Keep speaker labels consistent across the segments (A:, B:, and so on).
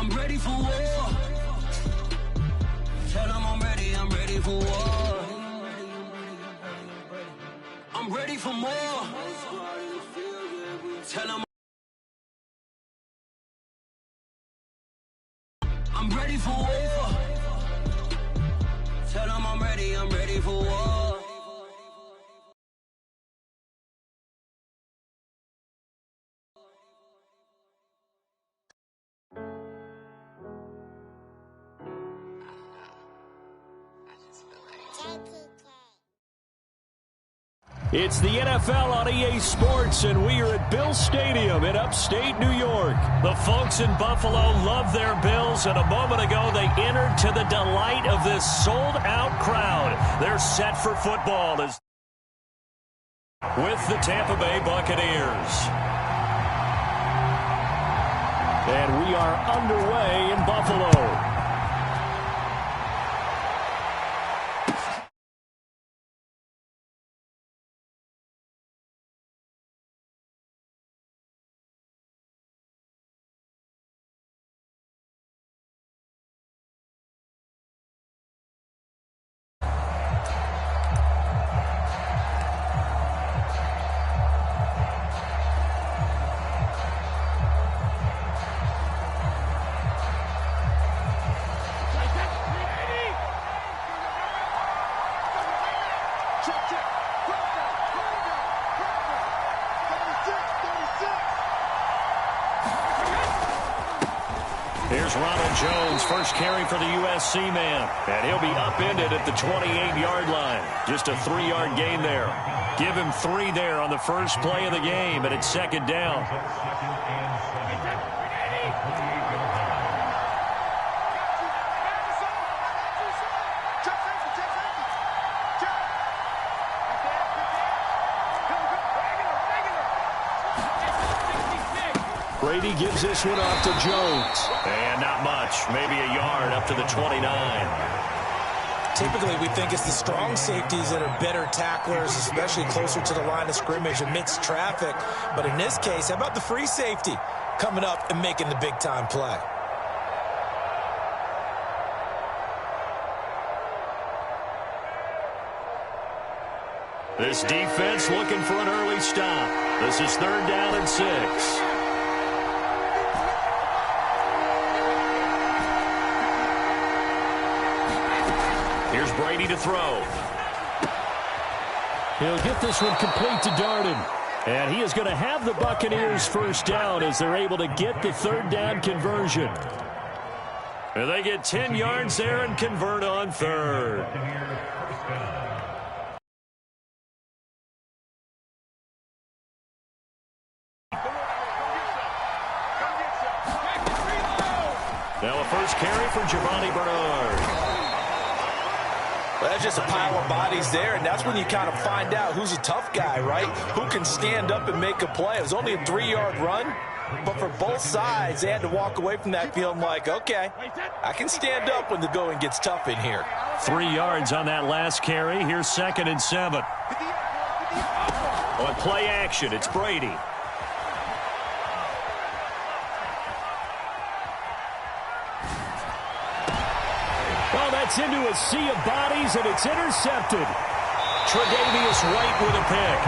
A: I'm ready for war. Tell them I'm ready for war. I'm ready for more. Tell them I'm ready for war. Tell them I'm ready for war.
B: It's the NFL on EA Sports, and we are at Bill Stadium in upstate New York. The folks in Buffalo love their Bills, and a moment ago they entered to the delight of this sold-out crowd. They're set for football with the Tampa Bay Buccaneers. And we are underway in Buffalo. Here's Ronald Jones, first carry for the USC man. And he'll be upended at the 28-yard line. Just a 3-yard gain there. Give him 3 there on the first play of the game, and it's second down. Brady gives this one off to Jones. And not much. Maybe a yard up to the 29.
C: Typically, we think it's the strong safeties that are better tacklers, especially closer to the line of scrimmage amidst traffic. But in this case, how about the free safety coming up and making the big-time play?
B: This defense looking for an early stop. This is 3rd down and 6. Here's Brady to throw. He'll get this one complete to Darden. And he is going to have the Buccaneers first down as they're able to get the 3rd down conversion. And they get 10 yards there and convert on 3rd. Now a first carry for Giovanni Bernard.
C: Well, that's just a pile of bodies there, and that's when you kind of find out who's a tough guy, right? Who can stand up and make a play. It was only a 3-yard run, but for both sides, they had to walk away from that feeling like, okay, I can stand up when the going gets tough in here.
B: 3 yards on that last carry. Here's 2nd and 7. On play action, it's Brady. Well, that's into a sea of bodies, and it's intercepted. Tre'Davious White with a pick.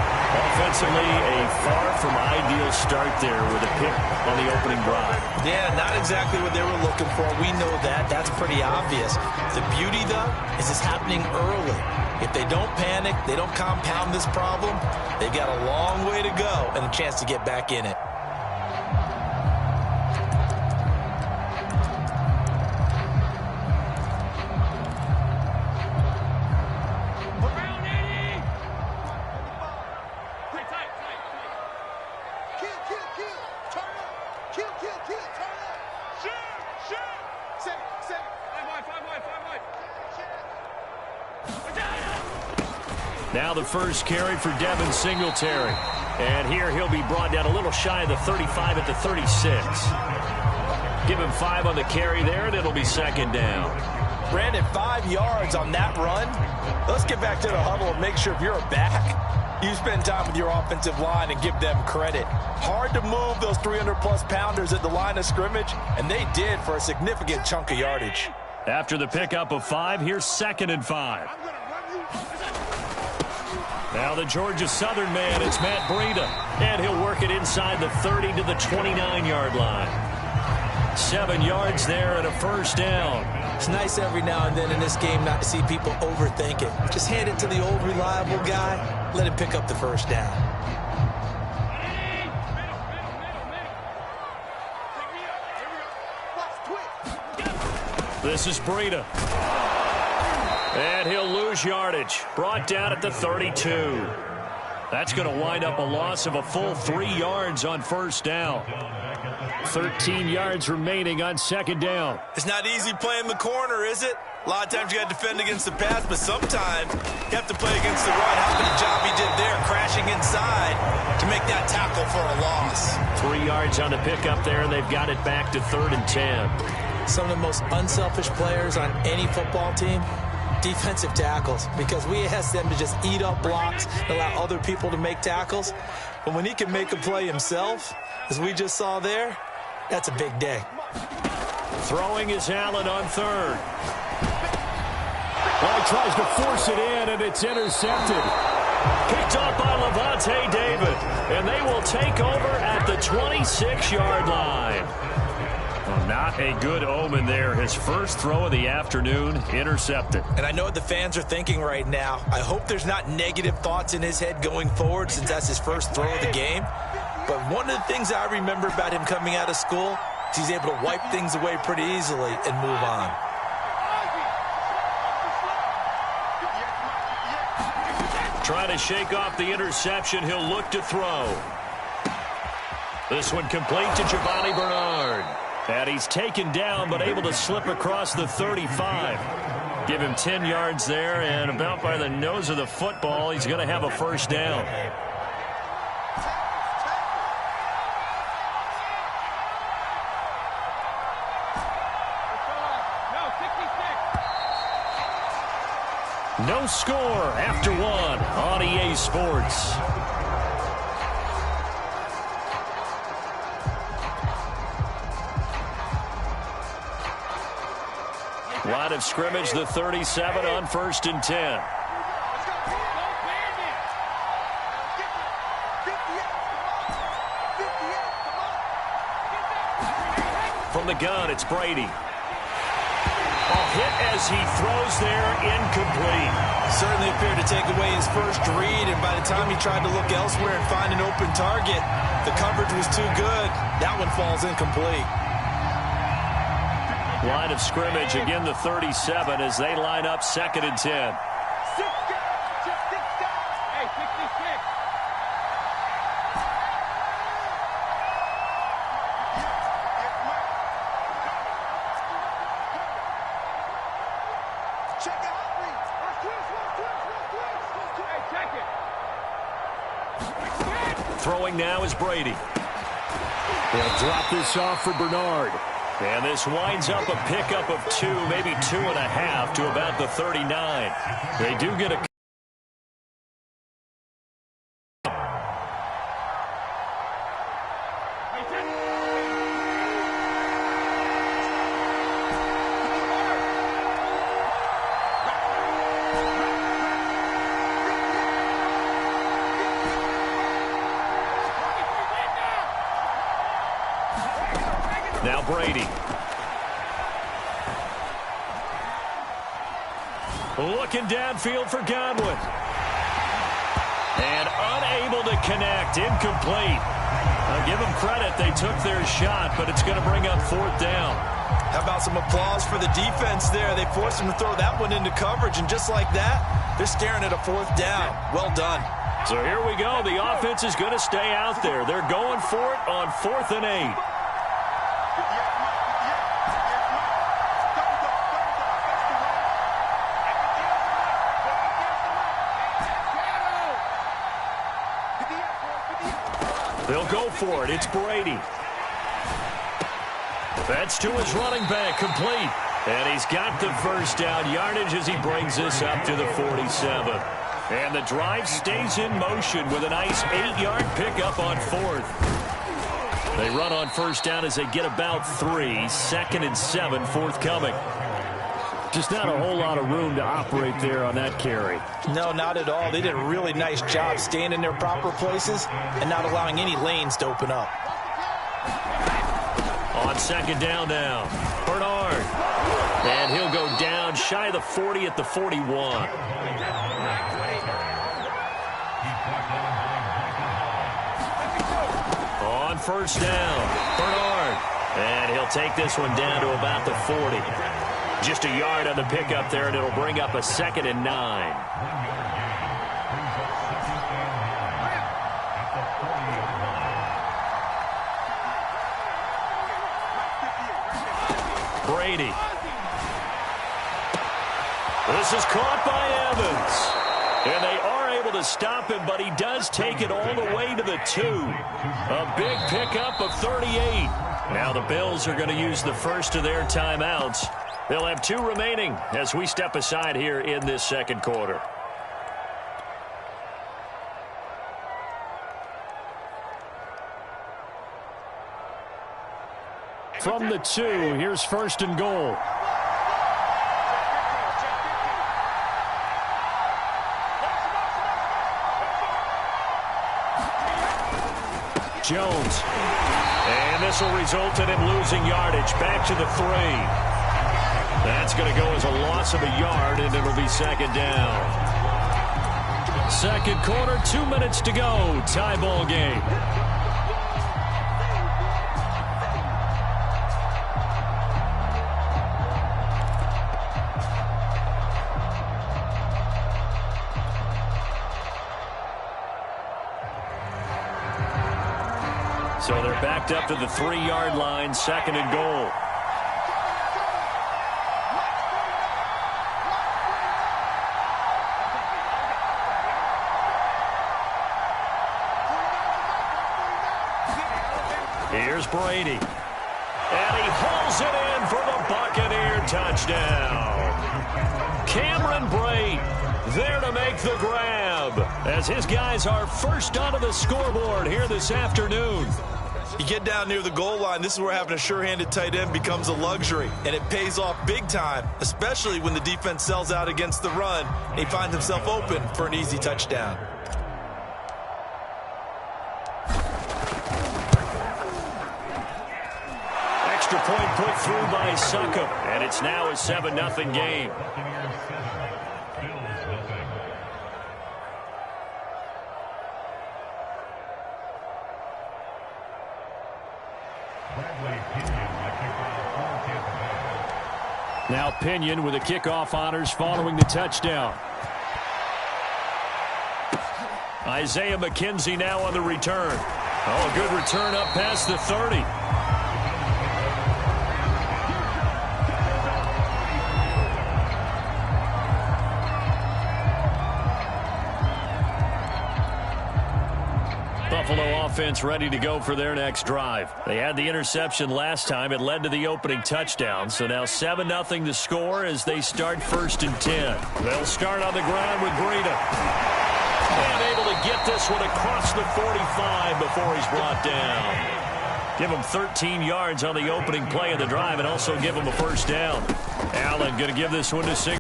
B: Offensively, a far from ideal start there with a pick on the opening drive.
C: Yeah, not exactly what they were looking for. We know that. That's pretty obvious. The beauty, though, is it's happening early. If they don't panic, they don't compound this problem, they've got a long way to go and a chance to get back in it.
B: Now the first carry for Devin Singletary. And here he'll be brought down a little shy of the 35 at the 36. Give him 5 on the carry there, and it'll be 2nd down.
C: Brandon, 5 yards on that run. Let's get back to the huddle and make sure if you're a back, You spend time with your offensive line and give them credit. Hard to move those 300-plus pounders at the line of scrimmage, and they did for a significant chunk of yardage.
B: After the pickup of 5, here's 2nd and 5. Now the Georgia Southern man, it's Matt Breida, and he'll work it inside the 30 to the 29-yard line. 7 yards there and a first down.
C: It's nice every now and then in this game not to see people overthink it. Just hand it to the old reliable guy, let him pick up the first down.
B: This is Breida. And he'll lose yardage. Brought down at the 32. That's going to wind up a loss of a full 3 yards on first down. 13 yards remaining on 2nd down.
C: It's not easy playing the corner, is it? A lot of times you got to defend against the pass, but sometimes you have to play against the run. How good a job he did there, crashing inside to make that tackle for a loss.
B: 3 yards on the pickup there, and they've got it back to 3rd and 10.
C: Some of the most unselfish players on any football team, defensive tackles, because we ask them to just eat up blocks and allow other people to make tackles. But when he can make a play himself, as we just saw there, that's a big day.
B: Throwing is Allen on 3rd. Well, he tries to force it in, and it's intercepted. Picked off by Levante David, and they will take over at the 26-yard line. Well, not a good omen there. His first throw of the afternoon intercepted.
C: And I know what the fans are thinking right now. I hope there's not negative thoughts in his head going forward since that's his first throw of the game. But one of the things I remember about him coming out of school is he's able to wipe things away pretty easily and move on.
B: Trying to shake off the interception. He'll look to throw. This one complete to Giovanni Bernard. And he's taken down, but able to slip across the 35. Give him 10 yards there, and about by the nose of the football, he's going to have a first down. No score after 1 on EA Sports. Line of scrimmage, the 37 on 1st and 10. From the gun, it's Brady. A hit as he throws there, incomplete.
C: Certainly appeared to take away his first read, and by the time he tried to look elsewhere and find an open target, the coverage was too good. That one falls incomplete.
B: Line of scrimmage, again the 37 as they line up 2nd and 10. Throwing now is Brady. They'll drop this off for Bernard. And this winds up a pickup of 2, maybe 2.5 to about the 39. They do get a... Now Brady. Looking downfield for Godwin. And unable to connect. Incomplete. I'll give them credit. They took their shot, but it's going to bring up 4th down.
C: How about some applause for the defense there? They forced him to throw that one into coverage, and just like that, they're staring at a 4th down. Well done.
B: So here we go. The offense is going to stay out there. They're going for it on 4th and 8. They'll go for it. It's Brady. That's to his running back, complete. And he's got the first down yardage as he brings this up to the 47. And the drive stays in motion with a nice 8-yard pickup on 4th. They run on first down as they get about 3. 2nd and 7 forthcoming. Just not a whole lot of room to operate there on that carry.
C: No, not at all. They did a really nice job staying in their proper places and not allowing any lanes to open up.
B: On 2nd down now, Bernard. And he'll go down shy of the 40 at the 41. On first down, Bernard. And he'll take this one down to about the 40. Just a yard on the pickup there, and it'll bring up a 2nd and 9. Brady. This is caught by Evans. And they are able to stop him, but he does take it all the way to the 2. A big pickup of 38. Now the Bills are going to use the first of their timeouts. They'll have 2 remaining as we step aside here in this second quarter. From the 2, here's 1st and goal. Jones. And this will result in him losing yardage. Back to the 3. That's going to go as a loss of a yard, and it'll be 2nd down. Second quarter, 2 minutes to go. Tie ball game. So they're backed up to the 3-yard line, 2nd and goal. Here's Brady. And he hauls it in for the Buccaneer touchdown. Cameron Brate there to make the grab as his guys are first onto the scoreboard here this afternoon.
C: You get down near the goal line, this is where having a sure-handed tight end becomes a luxury, and it pays off big time, especially when the defense sells out against the run, and he finds himself open for an easy touchdown.
B: Extra point put through by Succop, and it's now a 7-0 game. Now Pinion with the kickoff honors following the touchdown. Isaiah McKenzie now on the return. Oh, a good return up past the 30. Buffalo offense ready to go for their next drive. They had the interception last time. It led to the opening touchdown. So now 7-0 to score as they start 1st and 10. They'll start on the ground with Breida. And able to get this one across the 45 before he's brought down. Give him 13 yards on the opening play of the drive and also give him a first down. Allen going to give this one to Singleton.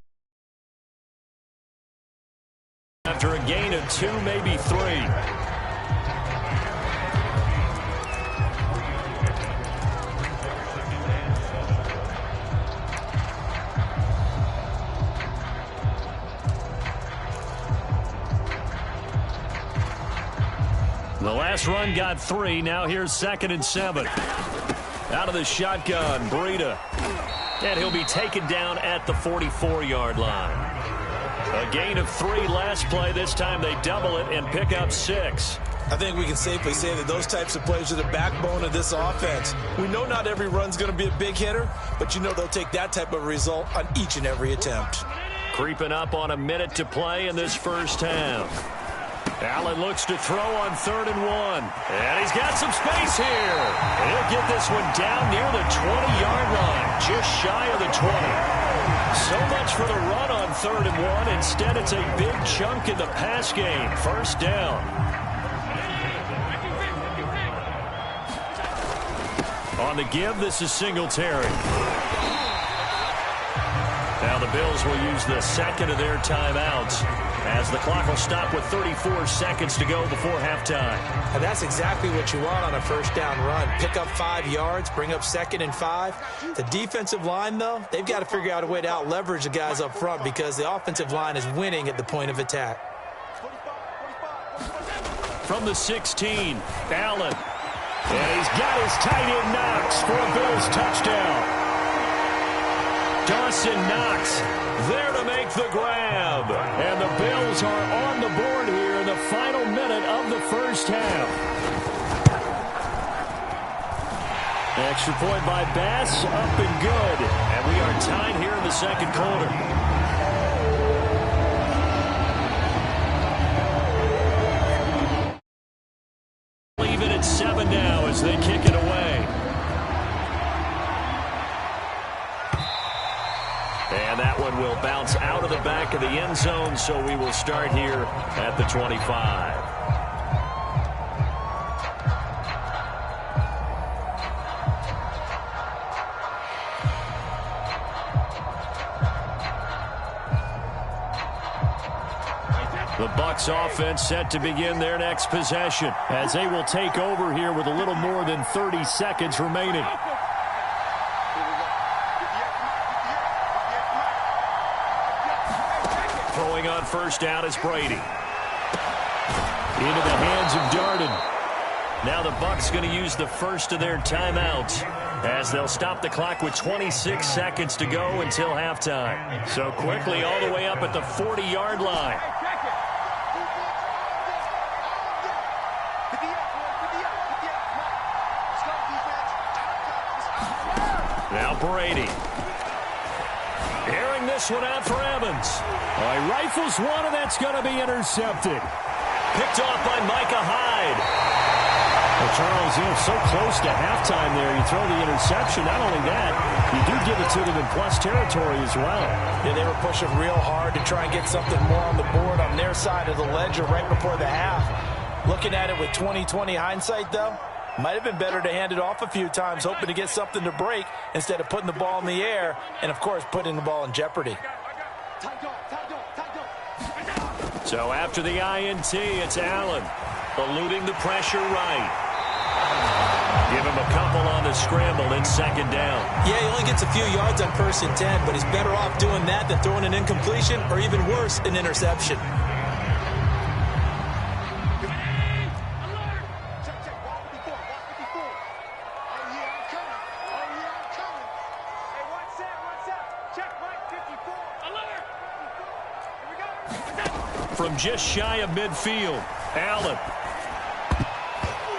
B: After a gain of 2, maybe 3. The last run got 3. Now here's 2nd and 7. Out of the shotgun, Breida. And he'll be taken down at the 44-yard line. A gain of 3 last play. This time they double it and pick up 6.
C: I think we can safely say that those types of plays are the backbone of this offense. We know not every run's going to be a big hitter, but you know they'll take that type of result on each and every attempt.
B: Creeping up on a minute to play in this first half. Allen looks to throw on 3rd and 1. And he's got some space here. And he'll get this one down near the 20-yard line, just shy of the 20. So much for the run on 3rd and 1. Instead, it's a big chunk in the pass game. 1st down. On the give, this is Singletary. Now the Bills will use the second of their timeouts as the clock will stop with 34 seconds to go before halftime.
C: And that's exactly what you want on a 1st down run. Pick up 5 yards, bring up 2nd and 5. The defensive line, though, they've got to figure out a way to out-leverage the guys up front because the offensive line is winning at the point of attack.
B: From the 16, Allen. And he's got his tight end Knox for a Bills touchdown. Dawson Knox there to make the grab. And the Bills are on the board here in the final minute of the 1st half. Extra point by Bass, up and good. And we are tied here in the 2nd quarter. Leave it at 7 now as they kick it away. And that one will bounce out of the back of the end zone, so we will start here at the 25. The Bucs offense set to begin their next possession as they will take over here with a little more than 30 seconds remaining. Throwing on 1st down is Brady. Into the hands of Darden. Now the Bucs going to use the first of their timeouts as they'll stop the clock with 26 seconds to go until halftime. So quickly all the way up at the 40-yard line. Now Brady. Airing this one out for Evans. He rifles one, and that's going to be intercepted. Picked off by Micah Hyde. Well, Charles, so close to halftime there. You throw the interception. Not only that, you do give it to them in plus territory as well.
C: Yeah, they were pushing real hard to try and get something more on the board on their side of the ledger right before the half. Looking at it with 20/20 hindsight, though, might have been better to hand it off a few times, hoping to get something to break instead of putting the ball in the air and, of course, putting the ball in jeopardy.
B: So after the INT, it's Allen eluding the pressure right. Give him a couple on the scramble in 2nd down.
C: Yeah, he only gets a few yards on 1st and 10, but he's better off doing that than throwing an incompletion or even worse, an interception.
B: From just shy of midfield, Allen.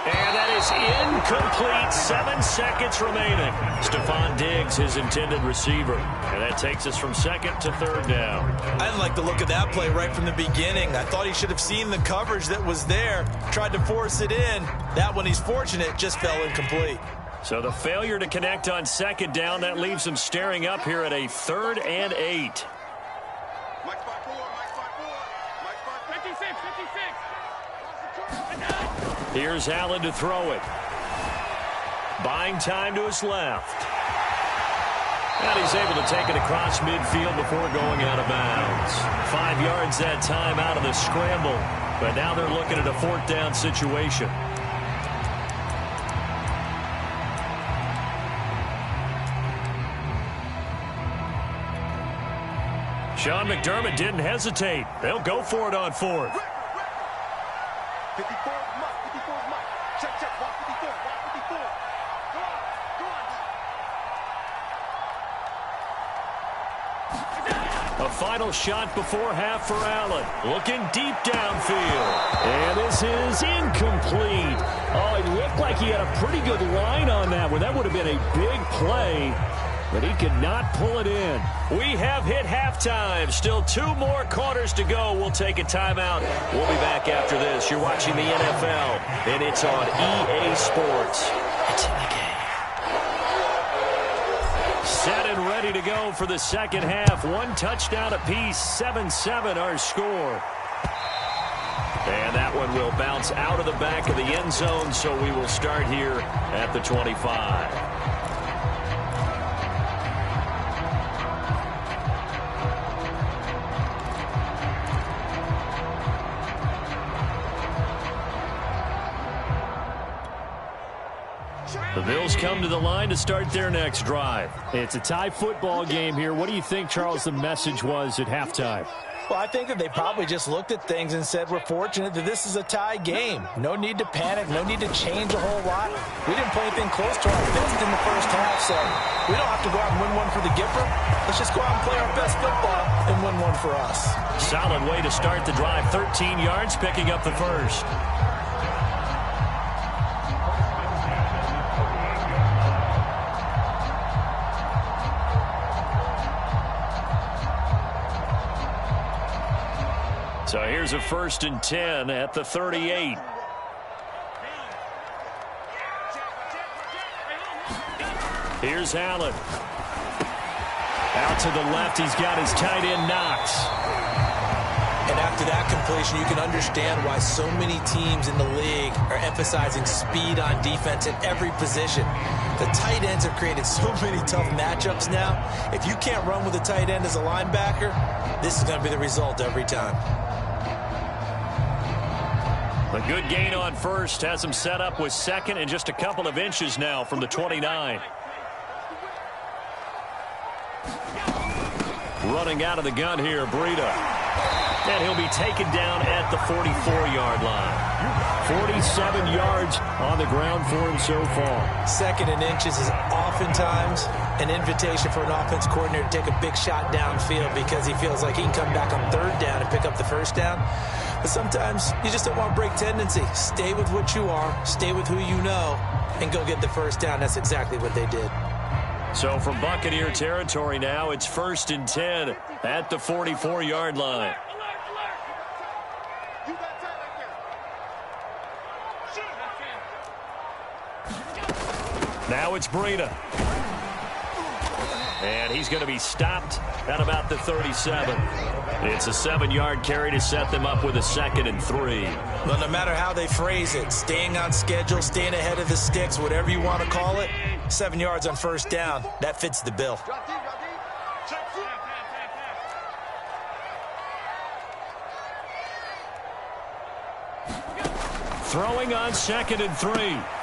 B: And that is incomplete. 7 seconds remaining. Stephon Diggs, his intended receiver. And that takes us from 2nd to 3rd down.
C: I didn't like the look of that play right from the beginning. I thought he should have seen the coverage that was there, tried to force it in. That one, he's fortunate, just fell incomplete.
B: So the failure to connect on 2nd down, that leaves him staring up here at a 3rd and 8. Here's Allen to throw it. Buying time to his left. And he's able to take it across midfield before going out of bounds. 5 yards that time out of the scramble. But now they're looking at a 4th down situation. Sean McDermott didn't hesitate. They'll go for it on 4th.
D: 54 is Mike. 54 is Mike. Check, check. 154. 154. Go on. Go on, D.
B: A final shot before half for Allen. Looking deep downfield. And this is incomplete. Oh, it looked like he had a pretty good line on that one. That would have been a big play. but he could not pull it in. We have hit halftime. Still 2 more quarters to go. We'll take a timeout. We'll be back after this. You're watching the NFL, and it's on EA Sports. It's in the game. Set and ready to go for the second half. 1 touchdown apiece, 7-7 our score. And that one will bounce out of the back of the end zone, so we will start here at the 25. The Bills come to the line to start their next drive. It's a tie football game here. What do you think, Charles, the message was at halftime?
C: Well, I think that they probably just looked at things and said, we're fortunate that this is a tie game. No need to panic. No need to change a whole lot. We didn't play anything close to our best in the first half, so we don't have to go out and win one for the Gipper. Let's just go out and play our best football and win one for us.
B: Solid way to start the drive. 13 yards, picking up the first. So here's a 1st and 10 at the 38. Here's Allen. Out to the left, he's got his tight end Knox.
C: And after that completion, you can understand why so many teams in the league are emphasizing speed on defense at every position. The tight ends have created so many tough matchups now. If you can't run with a tight end as a linebacker, this is going to be the result every time.
B: A good gain on first has him set up with second and just a couple of inches now from the 29. Running out of the gun here, Breida. And he'll be taken down at the 44-yard line. 47 yards on the ground for him so far.
C: 2nd and inches is oftentimes an invitation for an offense coordinator to take a big shot downfield because he feels like he can come back on 3rd down and pick up the first down. But sometimes you just don't want to break tendency. Stay with what you are, stay with who you know, and go get the first down. That's exactly what they did.
B: So from Buccaneer territory now, it's 1st and 10 at the 44-yard line. Now it's Breida. And he's going to be stopped at about the 37. It's a 7-yard carry to set them up with a 2nd and 3.
C: Well, no matter how they phrase it, staying on schedule, staying ahead of the sticks, whatever you want to call it, 7 yards on 1st down, that fits the bill.
B: Throwing on 2nd and 3.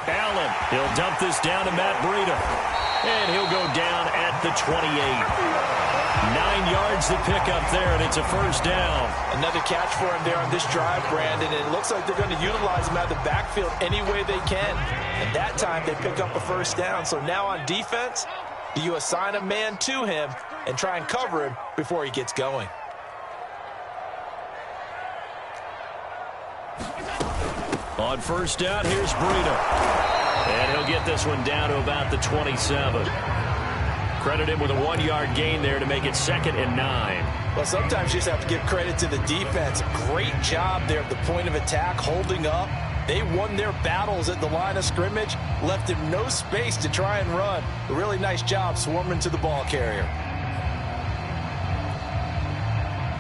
B: Allen, he'll dump this down to Matt Breida. And he'll go down at the 28. 9 yards to pick up there, and it's a 1st down.
C: Another catch for him there on this drive, Brandon, and it looks like they're going to utilize him out of the backfield any way they can. And that time they pick up a 1st down. So now on defense, do you assign a man to him and try and cover him before he gets going?
B: On 1st down, here's Breida. And he'll get this one down to about the 27. Credit him with a 1-yard gain there to make it 2nd and 9.
C: Well, sometimes you just have to give credit to the defense. Great job there at the point of attack, holding up. They won their battles at the line of scrimmage, left him no space to try and run. A really nice job swarming to the ball carrier.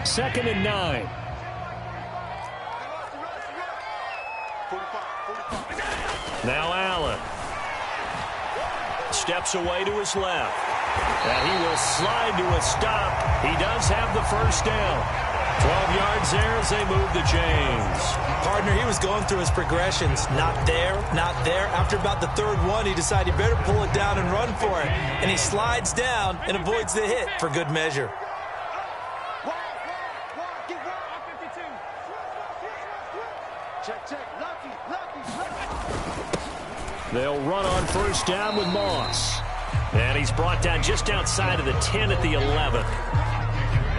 B: 2nd and 9. Now Allen steps away to his left. And he will slide to a stop. He does have the 1st down. 12 yards there as they move the chains.
C: Partner, he was going through his progressions. Not there, not there. After about the 3rd one, he decided he better pull it down and run for it. And he slides down and avoids the hit for good measure.
B: They'll run on 1st down with Moss. And he's brought down just outside of the 10 at the 11.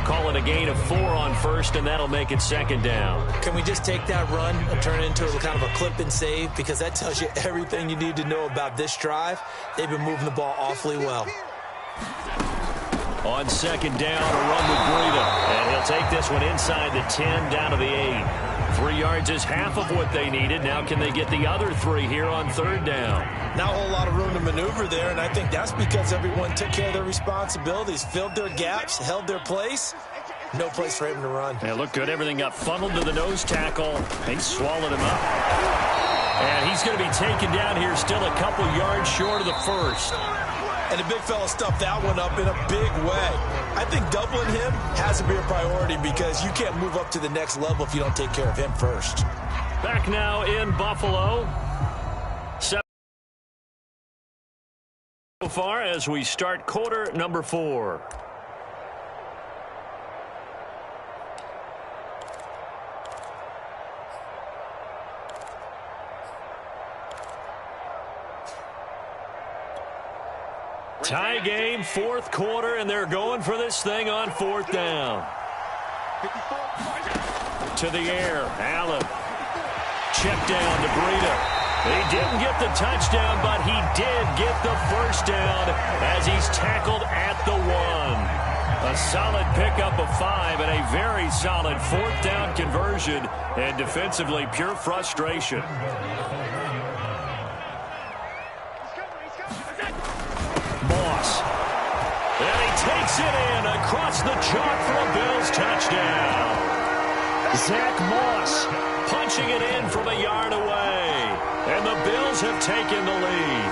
B: Call it a gain of 4 on 1st, and that'll make it 2nd down.
C: Can we just take that run and turn it into a kind of a clip and save? Because that tells you everything you need to know about this drive. They've been moving the ball awfully well.
B: On second down, a run with Breida. And he'll take this one inside the 10, down to the 8. 3 yards is half of what they needed. Now can they get the other 3 here on third down?
C: Not a whole lot of room to maneuver there, and I think that's because everyone took care of their responsibilities, filled their gaps, held their place. No place for him to run.
B: Yeah, looked good. Everything got funneled to the nose tackle. He swallowed him up. And he's going to be taken down here still a couple yards short of the first.
C: And the big fella stuffed that one up in a big way. I think doubling him has to be a priority because you can't move up to the next level if you don't take care of him first.
B: Back now in Buffalo. So far as we start quarter number 4. Tie game, fourth quarter, and they're going for this thing on fourth down. To the air, Allen. Check down to Breida. He didn't get the touchdown, but he did get the first down as he's tackled at the 1. A solid pickup of 5 and a very solid fourth down conversion, and defensively pure frustration. And he takes it in across the chalk for a Bills touchdown. Zach Moss punching it in from a yard away. And the Bills have taken the lead.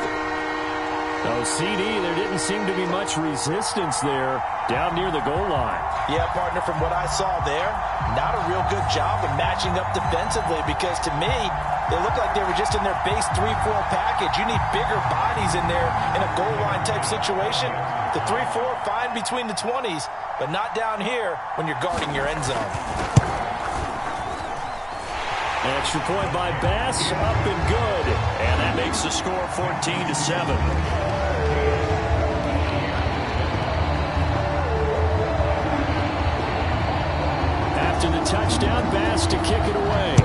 B: Oh, CD, there didn't seem to be much resistance there down near the goal line.
C: Yeah, partner, from what I saw there, not a real good job of matching up defensively because to me, they look like they were just in their base 3-4 package. You need bigger bodies in there in a goal line type situation. The 3-4, fine between the 20s, but not down here when you're guarding your end zone.
B: Extra point by Bass, up and good. And that makes the score 14-7. After the touchdown, Bass to kick it away.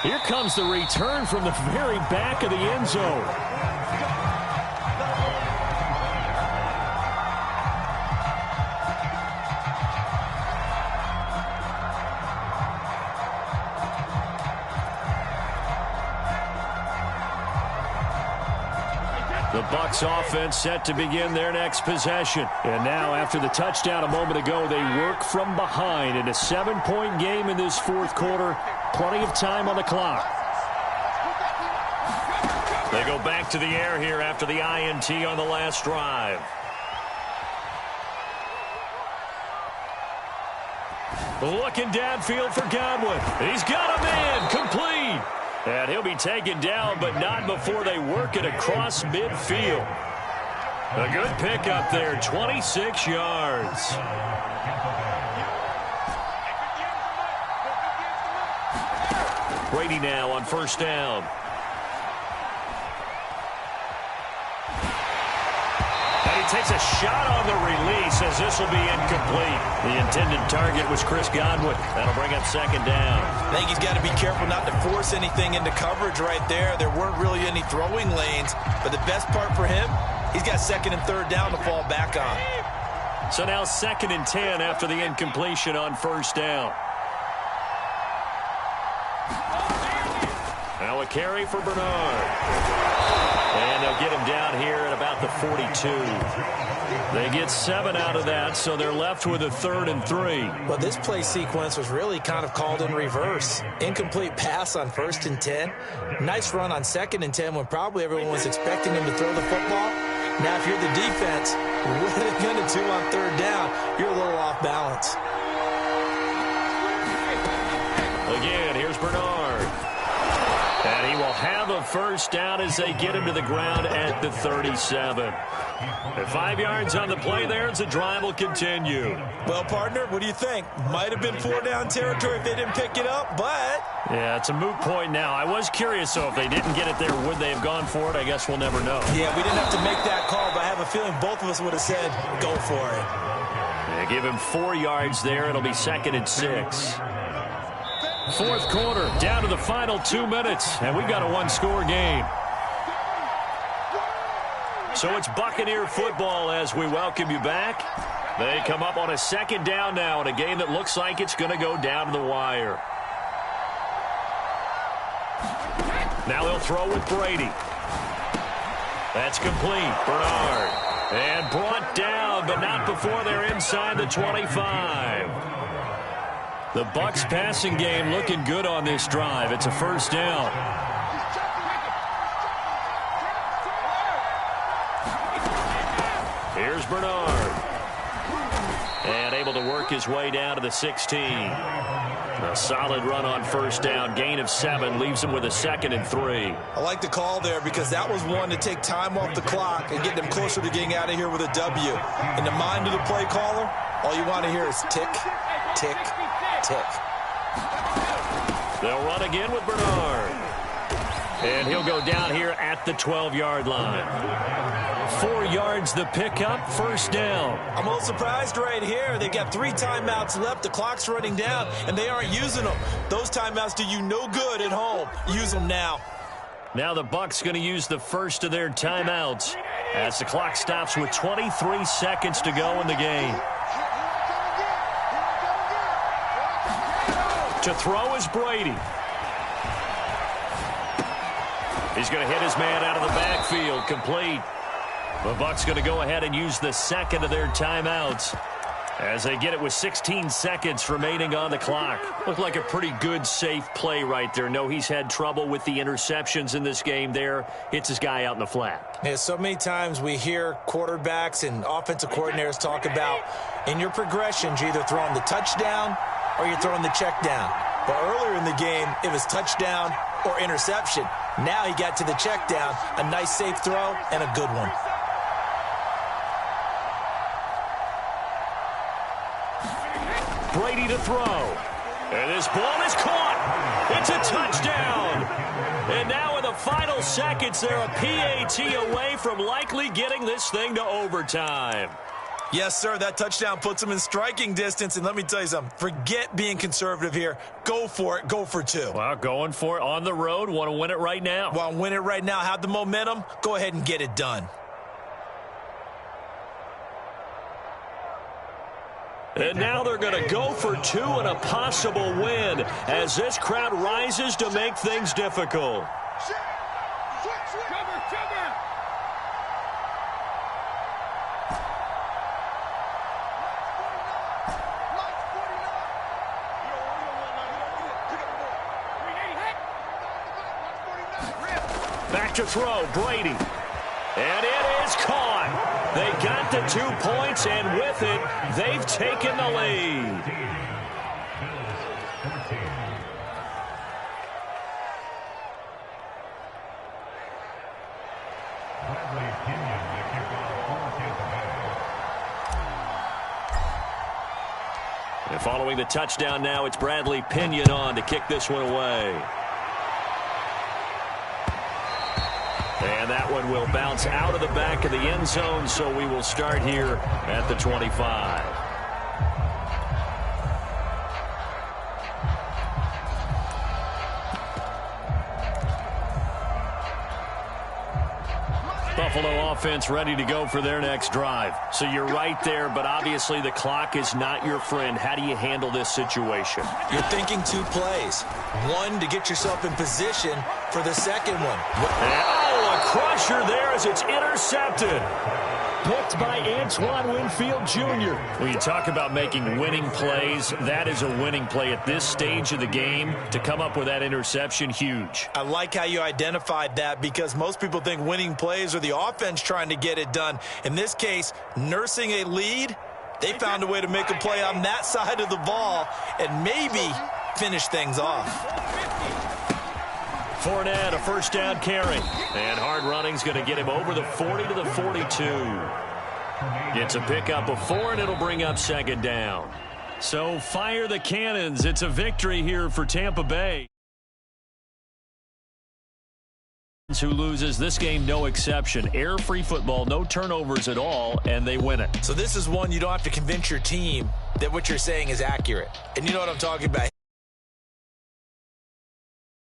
B: Here comes the return from the very back of the end zone. The Bucs offense set to begin their next possession. And now, after the touchdown a moment ago, they work from behind in a 7-point game in this fourth quarter. Plenty of time on the clock. They go back to the air here after the INT on the last drive. Looking downfield for Godwin. He's got a man complete. And he'll be taken down, but not before they work it across midfield. A good pickup there, 26 yards. Brady now on first down. And he takes a shot on the release as this will be incomplete. The intended target was Chris Godwin. That'll bring up second down.
C: I think he's got to be careful not to force anything into coverage right there. There weren't really any throwing lanes, but the best part for him, he's got second and third down to fall back on.
B: So now 2nd and 10 after the incompletion on first down. Now a carry for Bernard. And they'll get him down here at about the 42. They get 7 out of that, so they're left with a 3rd and 3.
C: Well, this play sequence was really kind of called in reverse. Incomplete pass on 1st and 10. Nice run on 2nd and 10 when probably everyone was expecting him to throw the football. Now, if you're the defense, what are they going to do on 3rd down? You're a little off balance.
B: Again, here's Bernard. And he will have a first down as they get him to the ground at the 37. And 5 yards on the play there as the drive will continue.
C: Well, partner, what do you think? Might have been 4-down territory if they didn't pick it up, but...
B: Yeah, it's a moot point now. I was curious, so if they didn't get it there, would they have gone for it? I guess we'll never know.
C: Yeah, we didn't have to make that call, but I have a feeling both of us would have said, go for it.
B: They give him 4 yards there. It'll be 2nd and 6. Fourth quarter, down to the final 2 minutes, and we've got a one-score game. So it's Buccaneer football as we welcome you back. They come up on a second down now in a game that looks like it's going to go down to the wire. Now they'll throw with Brady. That's complete. Bernard. And brought down, but not before they're inside the 25. The Bucs passing game looking good on this drive. It's a first down. Here's Bernard. And able to work his way down to the 16. A solid run on first down. Gain of 7 leaves him with a 2nd and 3.
C: I like the call there because that was one to take time off the clock and get them closer to getting out of here with a W. In the mind of the play caller, all you want to hear is tick, tick, tick.
B: They'll run again with Bernard. And he'll go down here at the 12-yard line. 4 yards the pickup, first down.
C: I'm a little surprised right here. They've got 3 timeouts left. The clock's running down, and they aren't using them. Those timeouts do you no good at home. Use them now.
B: Now the Bucs going to use the first of their timeouts as the clock stops with 23 seconds to go in the game. To throw is Brady. He's going to hit his man out of the backfield, complete. The Bucs going to go ahead and use the second of their timeouts as they get it with 16 seconds remaining on the clock. Looked like a pretty good, safe play right there. No, he's had trouble with the interceptions in this game there. Hits his guy out in the flat.
C: Yeah, so many times we hear quarterbacks and offensive coordinators talk about in your progressions, you're either throwing the touchdown or you're throwing the check down. But earlier in the game, it was touchdown or interception. Now he got to the check down, a nice safe throw and a good one.
B: Brady to throw. And this ball is caught. It's a touchdown. And now in the final seconds, they're a PAT away from likely getting this thing to overtime.
C: Yes, sir, that touchdown puts them in striking distance. And let me tell you something, forget being conservative here. Go for it. Go for 2.
B: Well, going for it on the road. Want to win it right now.
C: Want to win it right now. Have the momentum. Go ahead and get it done.
B: And now they're going to go for 2 and a possible win as this crowd rises to make things difficult. Back to throw, Brady. And it is caught. They got the 2 points, and with it, they've taken the lead. And following the touchdown now, it's Bradley Pinion on to kick this one away. And that one will bounce out of the back of the end zone, so we will start here at the 25. Buffalo offense ready to go for their next drive. So you're right there, but obviously the clock is not your friend. How do you handle this situation?
C: You're thinking 2 plays. One to get yourself in position for the second one.
B: Oh, a crusher there as it's intercepted. Picked by Antoine Winfield Jr. When you talk about making winning plays, that is a winning play at this stage of the game. To come up with that interception, huge.
C: I like how you identified that because most people think winning plays are the offense trying to get it done. In this case, nursing a lead, they found a way to make a play on that side of the ball and maybe finish things off.
B: Fournette, a first down carry. And hard running's going to get him over the 40 to the 42. Gets a pickup of 4, and it'll bring up second down. So fire the cannons. It's a victory here for Tampa Bay. Who loses this game, no exception. Air-free football, no turnovers at all, and they win it.
C: So this is one you don't have to convince your team that what you're saying is accurate. And you know what I'm talking about.